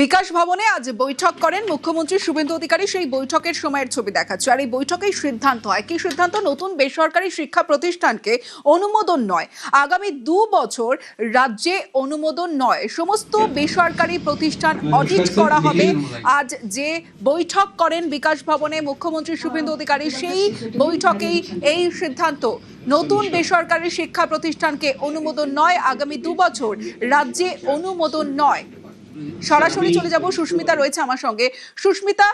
বিকাশ ভবনে আজ বৈঠক করেন মুখ্যমন্ত্রী শুভেন্দু অধিকারী। সেই বৈঠকের সময়ের ছবি দেখাচ্ছে। আর এই বৈঠকেই সিদ্ধান্ত হয়, কি সিদ্ধান্ত? নতুন বেসরকারি শিক্ষা প্রতিষ্ঠানকে অনুমোদন নয়, আগামী 2 বছর রাজ্যে অনুমোদন নয়, সমস্ত বেসরকারি প্রতিষ্ঠান অডিট করা হবে। আজ যে বৈঠক করেন বিকাশ ভবনে মুখ্যমন্ত্রী শুভেন্দু অধিকারী, সেই বৈঠকেই এই সিদ্ধান্ত। নতুন বেসরকারি শিক্ষা প্রতিষ্ঠানকে অনুমোদন নয়, আগামী 2 বছর রাজ্যে অনুমোদন নয়। সরাসরি চলে যাব, সুস্মিতা রয়েছে আমার সঙ্গে। সুস্মিতা,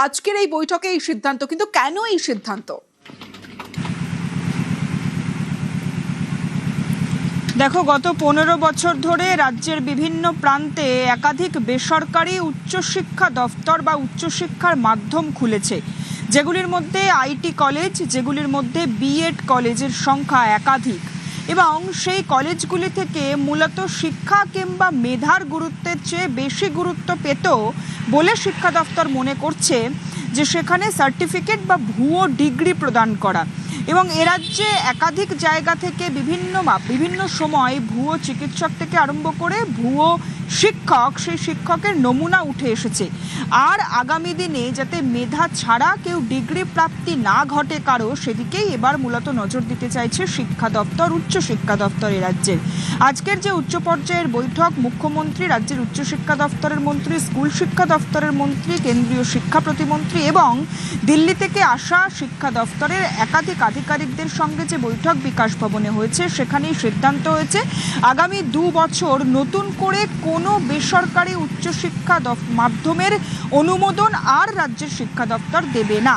আজকের এই বৈঠকে এই সিদ্ধান্ত, কিন্তু কেন এই সিদ্ধান্ত? দেখো, গত 15 বছর ধরে রাজ্যের বিভিন্ন প্রান্তে একাধিক বেসরকারি উচ্চশিক্ষা দফতর বা উচ্চশিক্ষার মাধ্যম খুলেছে, যেগুলির মধ্যে আইটি কলেজ, যেগুলির মধ্যে বিএড কলেজের সংখ্যা একাধিক। এবং সেই কলেজগুলি থেকে মূলত শিক্ষা কিংবা মেধার গুরুত্বের চেয়ে বেশি গুরুত্ব পেত বলে শিক্ষা দফতর মনে করছে যে সেখানে সার্টিফিকেট বা ভুয়ো ডিগ্রি প্রদান করা। এবং এ রাজ্যে একাধিক জায়গা থেকে বিভিন্ন সময় ভুয়ো চিকিৎসক থেকে আরম্ভ করে ভুয়ো শিক্ষক, সেই শিক্ষকের নমুনা উঠে এসেছে। আর আগামী দিনে যাতে মেধা ছাড়া কেউ ডিগ্রি প্রাপ্তি না ঘটে কারো, সেদিকেই এবার মূলত নজর দিতে চাইছে শিক্ষা দপ্তর, উচ্চশিক্ষা দপ্তর এ রাজ্যের। আজকের যে উচ্চ পর্যায়ের বৈঠক, মুখ্যমন্ত্রী, রাজ্যের উচ্চশিক্ষা দপ্তরের মন্ত্রী, স্কুল শিক্ষা দপ্তরের মন্ত্রী, কেন্দ্রীয় শিক্ষা প্রতিমন্ত্রী এবং দিল্লি থেকে আসা শিক্ষা দপ্তরের একাধিক আধিকারিকদের সঙ্গে যে বৈঠক বিকাশ ভবনে হয়েছে, সেখানেই সিদ্ধান্ত হয়েছে আগামী 2 বছর নতুন করে কোনো বেসরকারি উচ্চশিক্ষা মাধ্যমের অনুমোদন আর রাজ্যের শিক্ষা দপ্তর দেবে না।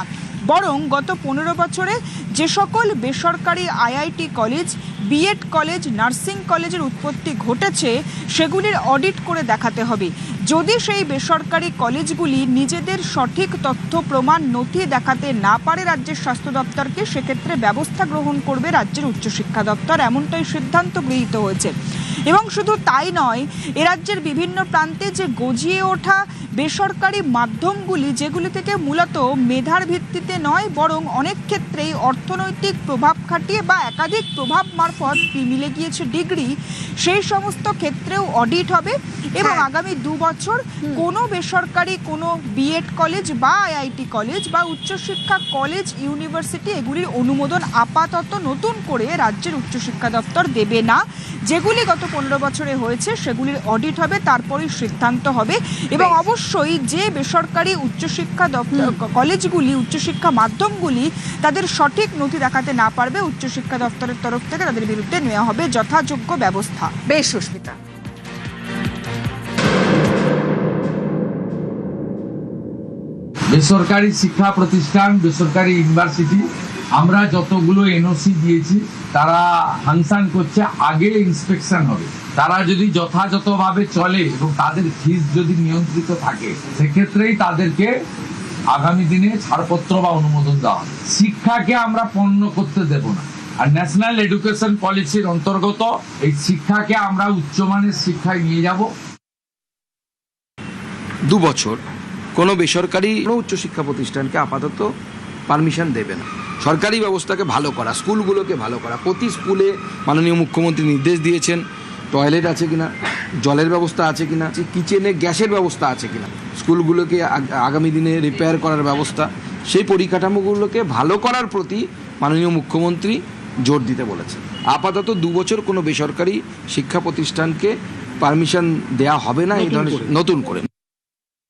বরং গত 15 বছরে যে সকল বেসরকারি IIT college, BEd college, nursing কলেজের উৎপত্তি ঘটেছে, সেগুলির অডিট করে দেখাতে হবে। যদি সেই বেসরকারি কলেজগুলি নিজেদের সঠিক তথ্য প্রমাণ নথি দেখাতে না পারে রাজ্যের স্বাস্থ্য দপ্তরকে, সেক্ষেত্রে ব্যবস্থা গ্রহণ করবে রাজ্যের উচ্চশিক্ষা দপ্তর, এমনটাই সিদ্ধান্ত গৃহীত হয়েছে। এবং শুধু তাই নয়, এ রাজ্যের বিভিন্ন প্রান্তে যে গজিয়ে ওঠা বেসরকারি মাধ্যমগুলি, যেগুলি থেকে মূলত মেধার ভিত্তিতে নয় বরং অনেক ক্ষেত্রেই অর্থনৈতিক প্রভাব খাটিয়ে বা একাধিক প্রভাব মারফত মিলে গিয়েছে ডিগ্রি, সেই সমস্ত ক্ষেত্রেও অডিট হবে। এবং আগামী 2 বছর কোনো বেসরকারি কোনো বিএড কলেজ বা আইআইটি কলেজ বা উচ্চশিক্ষা কলেজ, ইউনিভার্সিটি, এগুলির অনুমোদন আপাতত নতুন করে রাজ্যের উচ্চশিক্ষা দপ্তর দেবে না। যেগুলি গত 15 বছরে হয়েছে সেগুলির অডিট হবে, তারপরেই সিদ্ধান্ত হবে। এবং অবশ্যই যে বেসরকারি উচ্চশিক্ষা কলেজগুলি, উচ্চশিক্ষা মাধ্যমগুলি তাদের সঠিক নথি দেখাতে না পারবে, উচ্চশিক্ষা দপ্তরের তরফ থেকে তাদের বিরুদ্ধে নেওয়া হবে যথাযোগ্য ব্যবস্থা। বেশ সুস্মিতা। বেসরকারি শিক্ষা প্রতিষ্ঠান, বেসরকারি ইউনিভার্সিটি, আমরা যতগুলো এনওসি দিয়েছি তারা ফাংশন করছে, আগে ইন্সপেকশন হবে। তারা যদি যথাযথভাবে চলে এবং তাদের ফিস যদি নিয়ন্ত্রিত থাকে, সেক্ষেত্রেই তাদেরকে আগামী দিনে ছাড়পত্র বা অনুমোদন দেওয়া হবে। শিক্ষাকে আমরা পণ্য করতে দেব না। আর ন্যাশনাল এডুকেশন পলিসির অন্তর্গত এই শিক্ষাকে আমরা উচ্চমানের শিক্ষায় নিয়ে যাব। 2 বছর কোনো বেসরকারি উচ্চশিক্ষা প্রতিষ্ঠানকে আপাতত পারমিশন দেবে না। সরকারি ব্যবস্থাকে ভালো করা, স্কুলগুলোকে ভালো করা, প্রতি স্কুলে মাননীয় মুখ্যমন্ত্রী নির্দেশ দিয়েছেন টয়লেট আছে কিনা, জলের ব্যবস্থা আছে কিনা, কিচেনে গ্যাসের ব্যবস্থা আছে কিনা, স্কুলগুলোকে আগামী দিনে রিপেয়ার করার ব্যবস্থা, সেই পরিকাঠামোগুলোকে ভালো করার প্রতি মাননীয় মুখ্যমন্ত্রী জোর দিতে বলেছেন। আপাতত 2 বছর কোনো বেসরকারি শিক্ষা প্রতিষ্ঠানকে পারমিশন দেওয়া হবে না এই ধরনের নতুন করে।